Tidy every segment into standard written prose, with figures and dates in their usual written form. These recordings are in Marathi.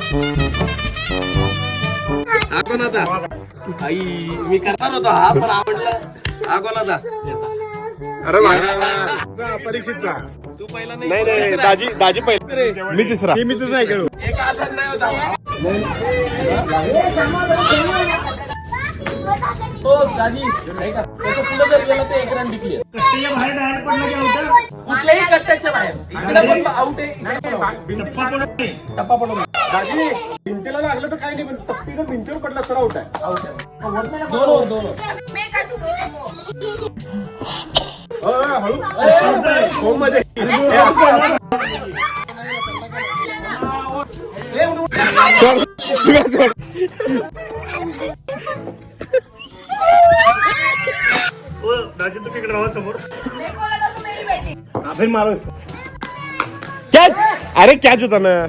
हा कोणाचा? आई मी करणार होतो हा, पण आवडला. हा कोणाचा? अरे परीक्षेचा तू पहिला नाही नाही दाजी पहिले मी तिसरा मी तुझं नाही खेळू एक आधार नाही होता. हो दादी नाही का त्याच्या पुढे जर गेला तर एक रन जिंकली. कट्ट्याच्या बाहेर डायरेक्ट पडलं की आउट. कुठल्याही कट्ट्याच्या बाहेर इकडे पण आउट आहे, इकडे पण out. टप्पा पडत नाही. टप्पा पडून दाजी भिंतीला लागलं तर काही नाही पण टप्पी जर भिंतीवर पडला तर आउट आहे आउट आहे. दोन दोन हळू होम मध्ये हो, दाजी तुम्ही इकडे राहा समोर. आपण मारू कॅच. अरे कॅच होता ना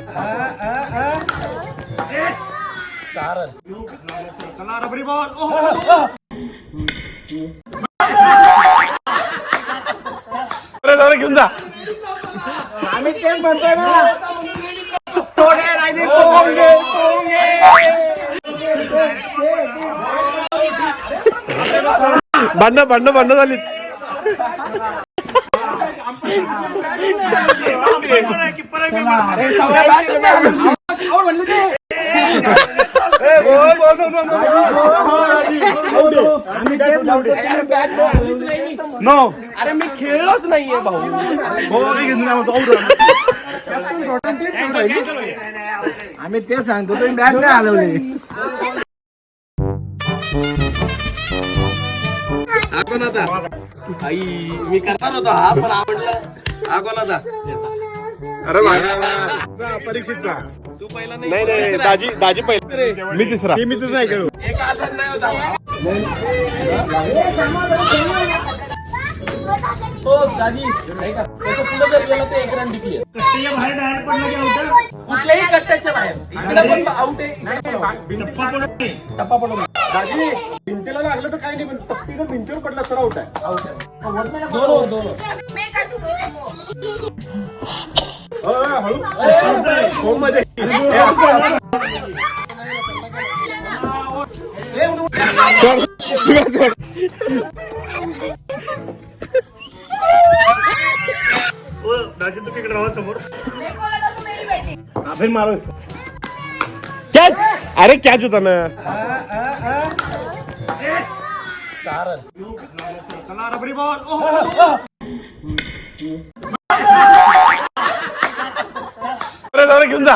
चला रबरी बॉल. जाऊ घेऊन जा. आम्ही तेच म्हणतोय ना. थोडे राहिले भांडणं झाली. नो अरे मी खेळलोच नाहीये भाऊ. आम्ही ते सांगतो तुम्ही बॅट नाही हलवली. हा कोणाचा? आई मी करणार होतो हा, पण आवडला. हा कोणाचा? अरे परीक्षेचा तू पहिला नाही नाही दाजी पहिले मी तिसरा मी तुझं नाही खेळू एक आधार नाही होता. हो दादी नाही का त्याच्या पुढे जर गेला तर एक रन जिंकली. कट्ट्याच्या बाहेर डायरेक्ट पडलं की आउट. कुठल्याही कट्ट्याच्या बाहेर इकडे पण आउट आहे, इकडे पण out. टप्पा पडत नाही. टप्पा पडून दाजी भिंतीला लागलं तर काही नाही पण टप्पी जर भिंतीवर पडला तर आउट आहे आउट आहे. दोन दोन हळू होम मध्ये हो, दाजी तुम्ही इकडे राहा समोर. आपण मारू कॅच. अरे कॅच होता ना चला रबरी बॉल. जाऊ घेऊन जा.